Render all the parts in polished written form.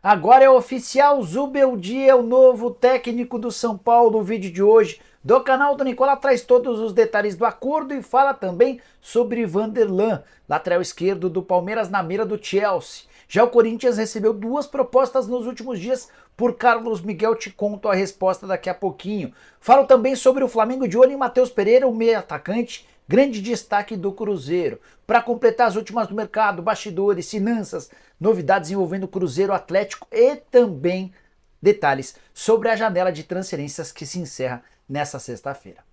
Agora é oficial, Zubeldia é o novo técnico do São Paulo. O vídeo de hoje do canal do Nicola traz todos os detalhes do acordo e fala também sobre Vanderlan, lateral esquerdo do Palmeiras na mira do Chelsea. Já o Corinthians recebeu duas propostas nos últimos dias por Carlos Miguel. Te conto a resposta daqui a pouquinho. Falo também sobre o Flamengo de olho em Matheus Pereira, o meio atacante, grande destaque do Cruzeiro. Para completar as últimas do mercado, bastidores, finanças, novidades envolvendo Cruzeiro, Atlético e também detalhes sobre a janela de transferências que se encerra nessa sexta-feira.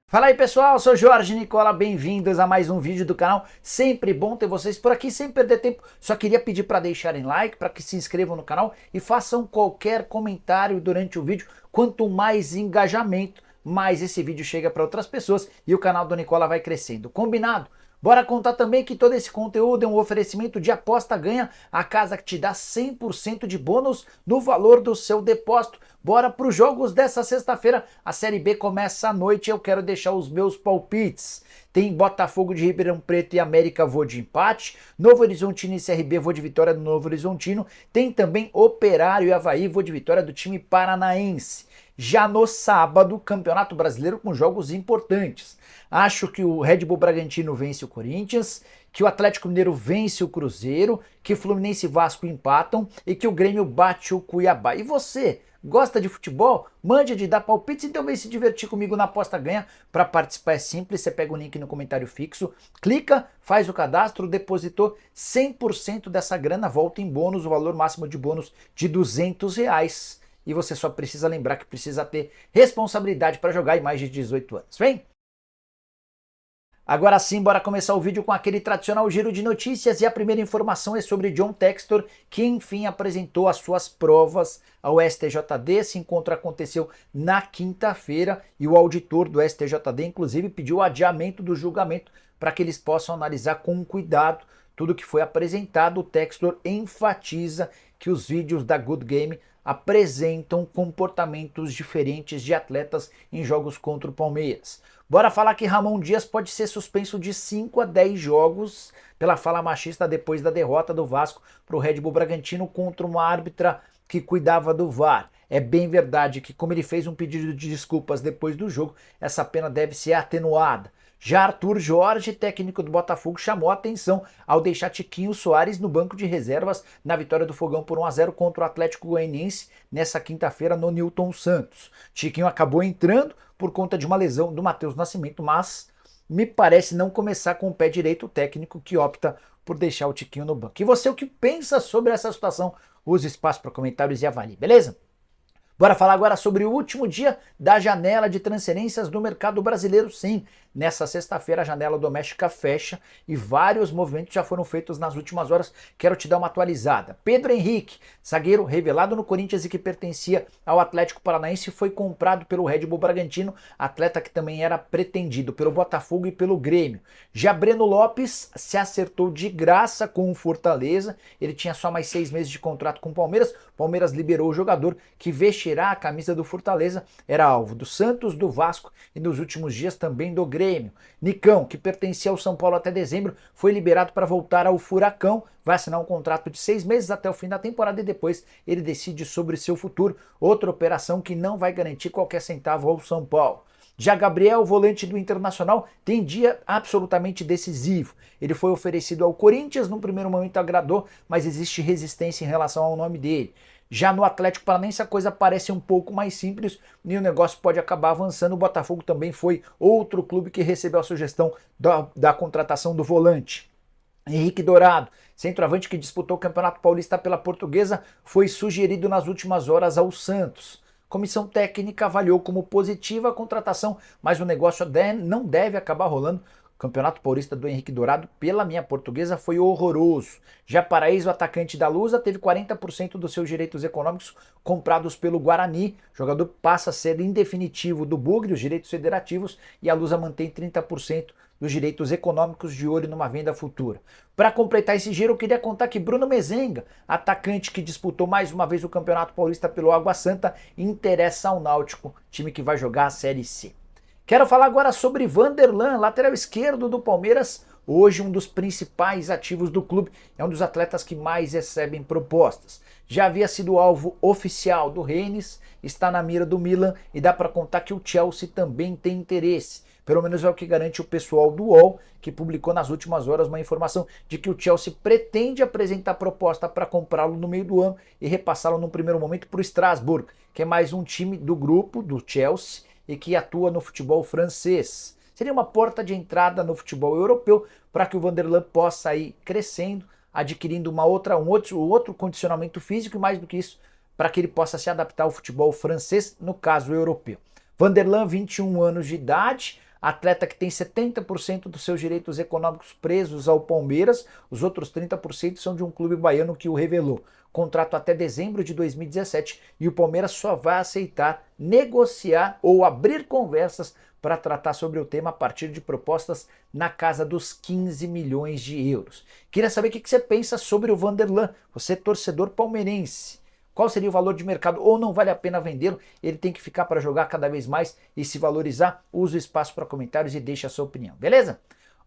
Fala aí pessoal, eu sou Jorge Nicola, bem-vindos a mais um vídeo do canal. Sempre bom ter vocês por aqui, sem perder tempo. Só queria pedir para deixarem like, para que se inscrevam no canal e façam qualquer comentário durante o vídeo. Quanto mais engajamento, mais esse vídeo chega para outras pessoas e o canal do Nicola vai crescendo. Combinado? Bora contar também que todo esse conteúdo é um oferecimento de Aposta Ganha, a casa que te dá 100% de bônus no valor do seu depósito. Bora para os jogos dessa sexta-feira. A Série B começa à noite e eu quero deixar os meus palpites. Tem Botafogo de Ribeirão Preto e América, vou de empate. Novo Horizontino e CRB, vou de vitória do Novo Horizontino. Tem também Operário e Avaí, vou de vitória do time paranaense. Já no sábado, Campeonato Brasileiro com jogos importantes. Acho que o Red Bull Bragantino vence o Corinthians, que o Atlético Mineiro vence o Cruzeiro, que Fluminense e Vasco empatam e que o Grêmio bate o Cuiabá. E você, gosta de futebol? Mande de dar palpites, então vem se divertir comigo na Aposta Ganha. Para participar é simples, você pega o link no comentário fixo, clica, faz o cadastro, depositou 100% dessa grana, volta em bônus, o valor máximo de bônus de R$200. E você só precisa lembrar que precisa ter responsabilidade para jogar e mais de 18 anos. Vem? Agora sim, bora começar o vídeo com aquele tradicional giro de notícias e a primeira informação é sobre John Textor, que enfim apresentou as suas provas ao STJD. Esse encontro aconteceu na quinta-feira e o auditor do STJD inclusive pediu o adiamento do julgamento para que eles possam analisar com cuidado tudo que foi apresentado. O Textor enfatiza que os vídeos da Good Game apresentam comportamentos diferentes de atletas em jogos contra o Palmeiras. Bora falar que Ramon Dias pode ser suspenso de 5 a 10 jogos pela fala machista depois da derrota do Vasco para o Red Bull Bragantino contra uma árbitra que cuidava do VAR. É bem verdade que, como ele fez um pedido de desculpas depois do jogo, essa pena deve ser atenuada. Já Arthur Jorge, técnico do Botafogo, chamou a atenção ao deixar Tiquinho Soares no banco de reservas na vitória do Fogão por 1 a 0 contra o Atlético Goianiense nessa quinta-feira no Newton Santos. Tiquinho acabou entrando por conta de uma lesão do Matheus Nascimento, mas me parece não começar com o pé direito o técnico que opta por deixar o Tiquinho no banco. E você, o que pensa sobre essa situação? Use espaço para comentários e avalie, beleza? Bora falar agora sobre o último dia da janela de transferências do mercado brasileiro. Sim, nessa sexta-feira a janela doméstica fecha e vários movimentos já foram feitos nas últimas horas. Quero te dar uma atualizada. Pedro Henrique, zagueiro revelado no Corinthians e que pertencia ao Atlético Paranaense, foi comprado pelo Red Bull Bragantino, atleta que também era pretendido pelo Botafogo e pelo Grêmio. Já Breno Lopes se acertou de graça com o Fortaleza, ele tinha só mais 6 meses de contrato com o Palmeiras. O Palmeiras liberou o jogador que vestirá a camisa do Fortaleza, era alvo do Santos, do Vasco e nos últimos dias também do Grêmio. Nicão, que pertencia ao São Paulo até dezembro, foi liberado para voltar ao Furacão, vai assinar um contrato de 6 meses até o fim da temporada e depois ele decide sobre seu futuro. Outra operação que não vai garantir qualquer centavo ao São Paulo. Já Gabriel, volante do Internacional, tem dia absolutamente decisivo. Ele foi oferecido ao Corinthians, no primeiro momento agradou, mas existe resistência em relação ao nome dele. Já no Atlético Paranaense a coisa parece um pouco mais simples e o negócio pode acabar avançando. O Botafogo também foi outro clube que recebeu a sugestão da contratação do volante. Henrique Dourado, centroavante que disputou o Campeonato Paulista pela Portuguesa, foi sugerido nas últimas horas ao Santos. Comissão técnica avaliou como positiva a contratação, mas o negócio não deve acabar rolando. O Campeonato Paulista do Henrique Dourado, pela minha Portuguesa, foi horroroso. Já Paraíso, atacante da Lusa, teve 40% dos seus direitos econômicos comprados pelo Guarani. O jogador passa a ser em definitivo do Bugre, os direitos federativos, e a Lusa mantém 30% dos direitos econômicos, de olho numa venda futura. Para completar esse giro, eu queria contar que Bruno Mezenga, atacante que disputou mais uma vez o Campeonato Paulista pelo Água Santa, interessa ao Náutico, time que vai jogar a Série C. Quero falar agora sobre Vanderlan, lateral esquerdo do Palmeiras, hoje um dos principais ativos do clube, é um dos atletas que mais recebem propostas. Já havia sido alvo oficial do Rennes, está na mira do Milan e dá para contar que o Chelsea também tem interesse. Pelo menos é o que garante o pessoal do UOL, que publicou nas últimas horas uma informação de que o Chelsea pretende apresentar proposta para comprá-lo no meio do ano e repassá-lo num primeiro momento para o Strasbourg, que é mais um time do grupo do Chelsea e que atua no futebol francês. Seria uma porta de entrada no futebol europeu para que o Vanderlan possa ir crescendo, adquirindo um outro condicionamento físico e mais do que isso, para que ele possa se adaptar ao futebol francês, no caso europeu. Vanderlan, 21 anos de idade, atleta que tem 70% dos seus direitos econômicos presos ao Palmeiras, os outros 30% são de um clube baiano que o revelou. Contrato até dezembro de 2017 e o Palmeiras só vai aceitar negociar ou abrir conversas para tratar sobre o tema a partir de propostas na casa dos 15 milhões de euros. Queria saber o que você pensa sobre o Vanderlan, você torcedor palmeirense. Qual seria o valor de mercado ou não vale a pena vendê-lo? Ele tem que ficar para jogar cada vez mais e se valorizar? Use o espaço para comentários e deixe a sua opinião, beleza?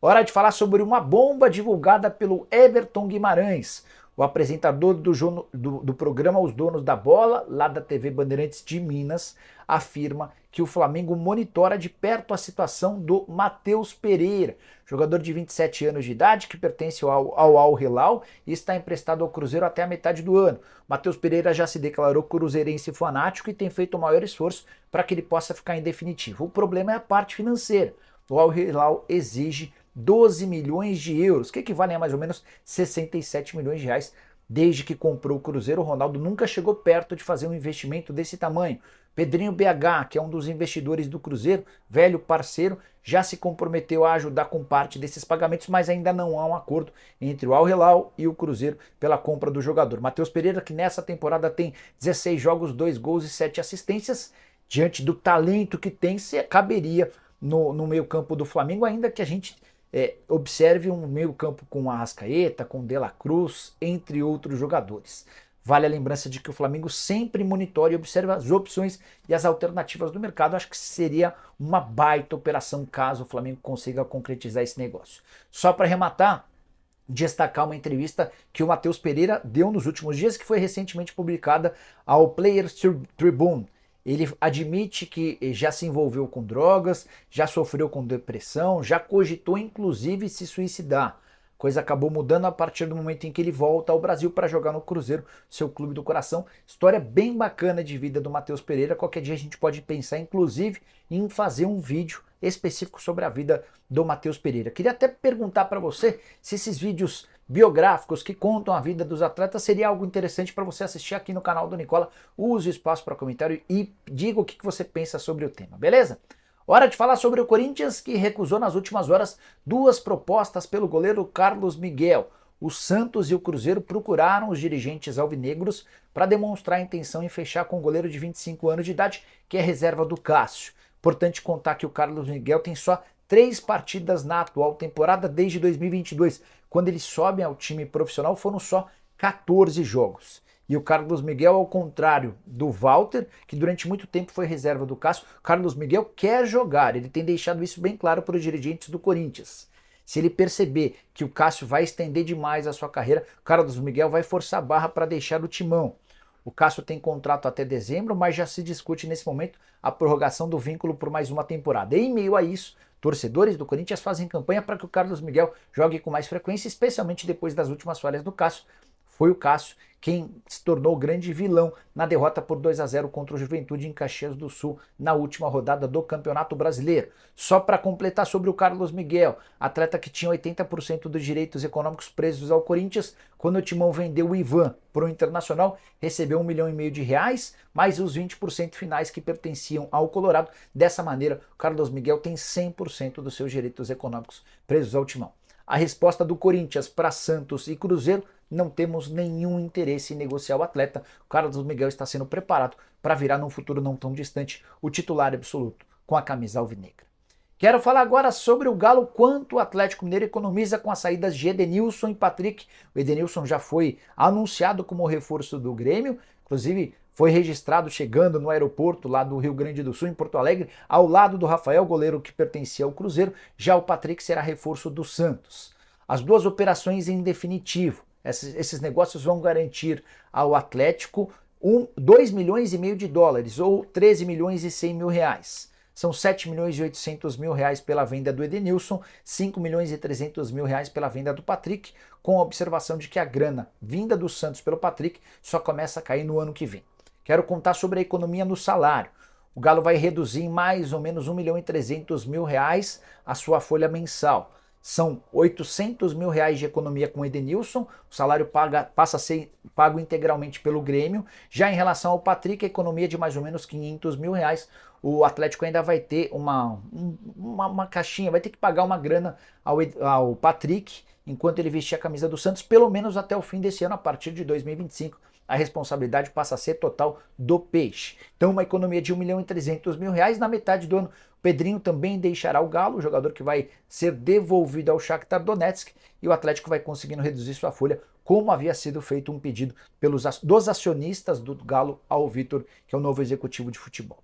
Hora de falar sobre uma bomba divulgada pelo Everton Guimarães, o apresentador do programa Os Donos da Bola, lá da TV Bandeirantes de Minas, afirma que o Flamengo monitora de perto a situação do Matheus Pereira, jogador de 27 anos de idade que pertence ao Al Hilal e está emprestado ao Cruzeiro até a metade do ano. Matheus Pereira já se declarou cruzeirense fanático e tem feito o maior esforço para que ele possa ficar em definitivo. O problema é a parte financeira. O Al Hilal exige 12 milhões de euros, que equivalem a mais ou menos 67 milhões de reais. Desde que comprou o Cruzeiro, o Ronaldo nunca chegou perto de fazer um investimento desse tamanho. Pedrinho BH, que é um dos investidores do Cruzeiro, velho parceiro, já se comprometeu a ajudar com parte desses pagamentos, mas ainda não há um acordo entre o Al Hilal e o Cruzeiro pela compra do jogador. Matheus Pereira, que nessa temporada tem 16 jogos, 2 gols e 7 assistências, diante do talento que tem, caberia no meio-campo do Flamengo, ainda que a gente observe um meio-campo com Arrascaeta, com De La Cruz, entre outros jogadores. Vale a lembrança de que o Flamengo sempre monitora e observa as opções e as alternativas do mercado. Acho que seria uma baita operação caso o Flamengo consiga concretizar esse negócio. Só para arrematar, destacar uma entrevista que o Matheus Pereira deu nos últimos dias, que foi recentemente publicada ao Players Tribune. Ele admite que já se envolveu com drogas, já sofreu com depressão, já cogitou inclusive se suicidar. Coisa acabou mudando a partir do momento em que ele volta ao Brasil para jogar no Cruzeiro, seu clube do coração. História bem bacana de vida do Matheus Pereira. Qualquer dia a gente pode pensar, inclusive, em fazer um vídeo específico sobre a vida do Matheus Pereira. Queria até perguntar para você se esses vídeos biográficos que contam a vida dos atletas seria algo interessante para você assistir aqui no canal do Nicola. Use o espaço para comentário e diga o que você pensa sobre o tema, beleza? Hora de falar sobre o Corinthians, que recusou nas últimas horas 2 propostas pelo goleiro Carlos Miguel. O Santos e o Cruzeiro procuraram os dirigentes alvinegros para demonstrar a intenção em fechar com o goleiro de 25 anos de idade, que é reserva do Cássio. Importante contar que o Carlos Miguel tem só 3 partidas na atual temporada desde 2022. Quando ele sobe ao time profissional foram só 14 jogos. E o Carlos Miguel, ao contrário do Walter, que durante muito tempo foi reserva do Cássio, o Carlos Miguel quer jogar, ele tem deixado isso bem claro para os dirigentes do Corinthians. Se ele perceber que o Cássio vai estender demais a sua carreira, o Carlos Miguel vai forçar a barra para deixar o timão. O Cássio tem contrato até dezembro, mas já se discute nesse momento a prorrogação do vínculo por mais uma temporada. E em meio a isso, torcedores do Corinthians fazem campanha para que o Carlos Miguel jogue com mais frequência, especialmente depois das últimas falhas do Cássio. Foi o Cássio quem se tornou o grande vilão na derrota por 2-0 contra o Juventude em Caxias do Sul na última rodada do Campeonato Brasileiro. Só para completar sobre o Carlos Miguel, atleta que tinha 80% dos direitos econômicos presos ao Corinthians, quando o Timão vendeu o Ivan para o Internacional, recebeu 1,5 milhão de reais, mais os 20% finais que pertenciam ao Colorado. Dessa maneira, o Carlos Miguel tem 100% dos seus direitos econômicos presos ao Timão. A resposta do Corinthians para Santos e Cruzeiro: não temos nenhum interesse em negociar o atleta. O Carlos Miguel está sendo preparado para virar num futuro não tão distante o titular absoluto com a camisa alvinegra. Quero falar agora sobre o Galo, quanto o Atlético Mineiro economiza com as saídas de Edenilson e Patrick. O Edenilson já foi anunciado como reforço do Grêmio, inclusive foi registrado chegando no aeroporto lá do Rio Grande do Sul, em Porto Alegre, ao lado do Rafael, goleiro que pertencia ao Cruzeiro. Já o Patrick será reforço do Santos. As duas operações em definitivo. Esses negócios vão garantir ao Atlético 2 milhões e meio de dólares, ou 13 milhões e 100 mil reais. São 7 milhões e 800 mil reais pela venda do Edenilson, 5 milhões e 300 mil reais pela venda do Patrick, com a observação de que a grana vinda do Santos pelo Patrick só começa a cair no ano que vem. Quero contar sobre a economia no salário. O Galo vai reduzir em mais ou menos 1 milhão e 300 mil reais a sua folha mensal. São 800 mil reais de economia com o Edenilson, o salário passa a ser pago integralmente pelo Grêmio. Já em relação ao Patrick, a economia de mais ou menos 500 mil reais. O Atlético ainda vai ter uma caixinha, vai ter que pagar uma grana ao Patrick, enquanto ele vestir a camisa do Santos, pelo menos até o fim desse ano. A partir de 2025, a responsabilidade passa a ser total do Peixe. Então, uma economia de 1 milhão e 300 mil reais. Na metade do ano, o Pedrinho também deixará o Galo, o jogador que vai ser devolvido ao Shakhtar Donetsk, e o Atlético vai conseguindo reduzir sua folha, como havia sido feito um pedido dos acionistas do Galo ao Vitor, que é o novo executivo de futebol.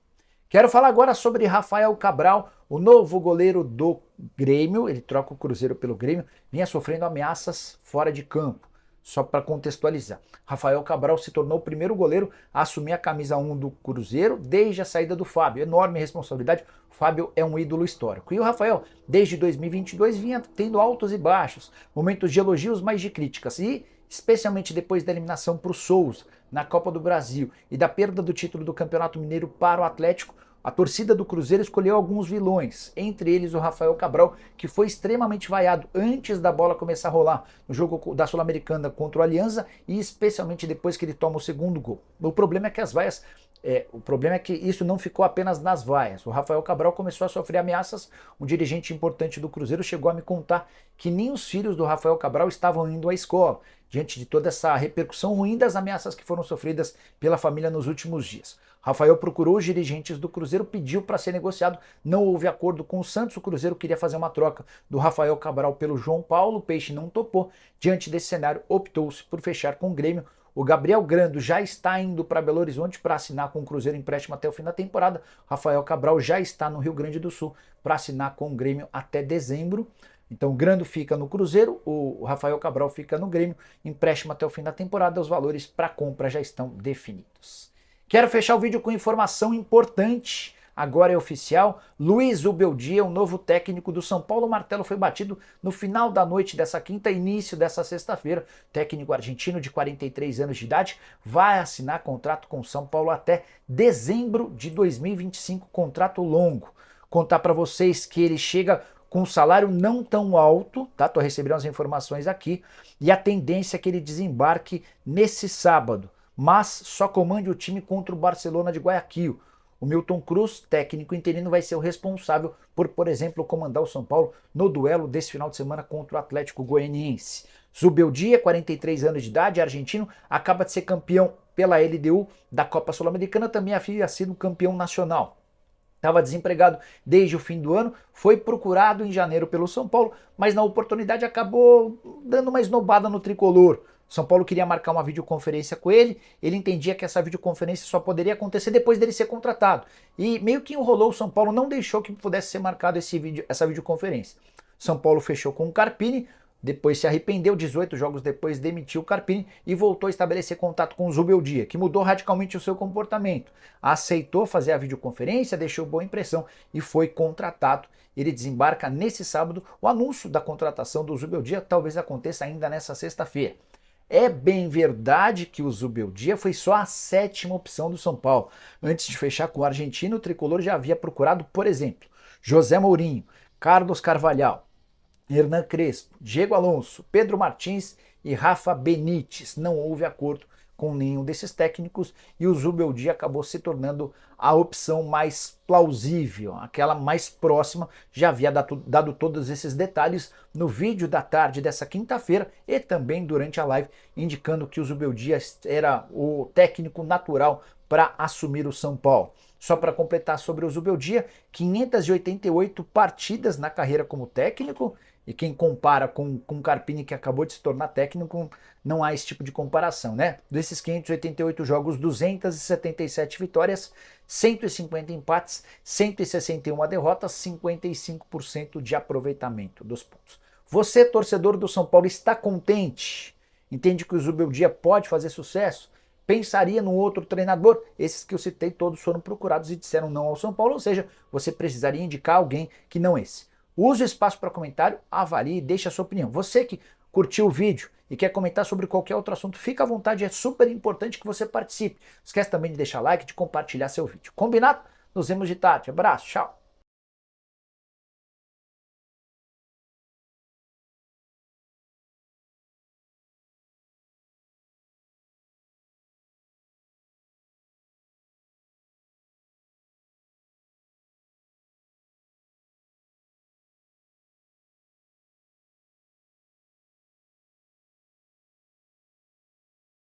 Quero falar agora sobre Rafael Cabral, o novo goleiro do Grêmio. Ele troca o Cruzeiro pelo Grêmio, vinha sofrendo ameaças fora de campo. Só para contextualizar, Rafael Cabral se tornou o primeiro goleiro a assumir a camisa 1 do Cruzeiro desde a saída do Fábio. Enorme responsabilidade, o Fábio é um ídolo histórico. E o Rafael, desde 2022, vinha tendo altos e baixos, momentos de elogios, mas de críticas. E especialmente depois da eliminação para o Souza na Copa do Brasil e da perda do título do Campeonato Mineiro para o Atlético, a torcida do Cruzeiro escolheu alguns vilões, entre eles o Rafael Cabral, que foi extremamente vaiado antes da bola começar a rolar no jogo da Sul-Americana contra o Alianza e especialmente depois que ele toma o segundo gol. O problema é que isso não ficou apenas nas vaias. O Rafael Cabral começou a sofrer ameaças. Um dirigente importante do Cruzeiro chegou a me contar que nem os filhos do Rafael Cabral estavam indo à escola, diante de toda essa repercussão ruim das ameaças que foram sofridas pela família nos últimos dias. Rafael procurou os dirigentes do Cruzeiro, pediu para ser negociado, não houve acordo com o Santos. O Cruzeiro queria fazer uma troca do Rafael Cabral pelo João Paulo, o Peixe não topou. Diante desse cenário, optou-se por fechar com o Grêmio. O Gabriel Grando já está indo para Belo Horizonte para assinar com o Cruzeiro empréstimo até o fim da temporada. Rafael Cabral já está no Rio Grande do Sul para assinar com o Grêmio até dezembro. Então o Grando fica no Cruzeiro, o Rafael Cabral fica no Grêmio, empréstimo até o fim da temporada. Os valores para compra já estão definidos. Quero fechar o vídeo com informação importante. Agora é oficial, Luiz Ubeldia, o novo técnico do São Paulo. O martelo foi batido no final da noite dessa quinta, início dessa sexta-feira. Técnico argentino de 43 anos de idade vai assinar contrato com o São Paulo até dezembro de 2025, contrato longo. Contar para vocês que ele chega com um salário não tão alto, tá? Tô recebendo as informações aqui, e a tendência é que ele desembarque nesse sábado, mas só comande o time contra o Barcelona de Guayaquil. O Milton Cruz, técnico interino, vai ser o responsável por exemplo, comandar o São Paulo no duelo desse final de semana contra o Atlético Goianiense. Zubeldia, 43 anos de idade, argentino, acaba de ser campeão pela LDU da Copa Sul-Americana, também havia sido campeão nacional. Estava desempregado desde o fim do ano, foi procurado em janeiro pelo São Paulo, mas na oportunidade acabou dando uma esnobada no tricolor. São Paulo queria marcar uma videoconferência com ele, ele entendia que essa videoconferência só poderia acontecer depois dele ser contratado. E meio que enrolou o São Paulo, não deixou que pudesse ser marcado essa videoconferência. São Paulo fechou com o Carpini, depois se arrependeu, 18 jogos depois demitiu o Carpini e voltou a estabelecer contato com o Zubeldia, que mudou radicalmente o seu comportamento. Aceitou fazer a videoconferência, deixou boa impressão e foi contratado. Ele desembarca nesse sábado. O anúncio da contratação do Zubeldia talvez aconteça ainda nessa sexta-feira. É bem verdade que o Zubeldia foi só a 7ª opção do São Paulo. Antes de fechar com o argentino, o tricolor já havia procurado, por exemplo, José Mourinho, Carlos Carvalhal, Hernan Crespo, Diego Alonso, Pedro Martins e Rafa Benítez. Não houve acordo com nenhum desses técnicos e o Zubeldia acabou se tornando a opção mais plausível, aquela mais próxima. Já havia dado todos esses detalhes no vídeo da tarde dessa quinta-feira e também durante a live, indicando que o Zubeldia era o técnico natural para assumir o São Paulo. Só para completar sobre o Zubeldia, 588 partidas na carreira como técnico, e quem compara com o Carpini, que acabou de se tornar técnico, não há esse tipo de comparação, né? Desses 588 jogos, 277 vitórias, 150 empates, 161 derrotas, 55% de aproveitamento dos pontos. Você, torcedor do São Paulo, está contente? Entende que o Zubeldia pode fazer sucesso? Pensaria num outro treinador? Esses que eu citei todos foram procurados e disseram não ao São Paulo, ou seja, você precisaria indicar alguém que não esse. Use o espaço para comentário, avalie e deixe a sua opinião. Você que curtiu o vídeo e quer comentar sobre qualquer outro assunto, fica à vontade, é super importante que você participe. Não esquece também de deixar like e de compartilhar seu vídeo. Combinado? Nos vemos de tarde. Abraço, tchau!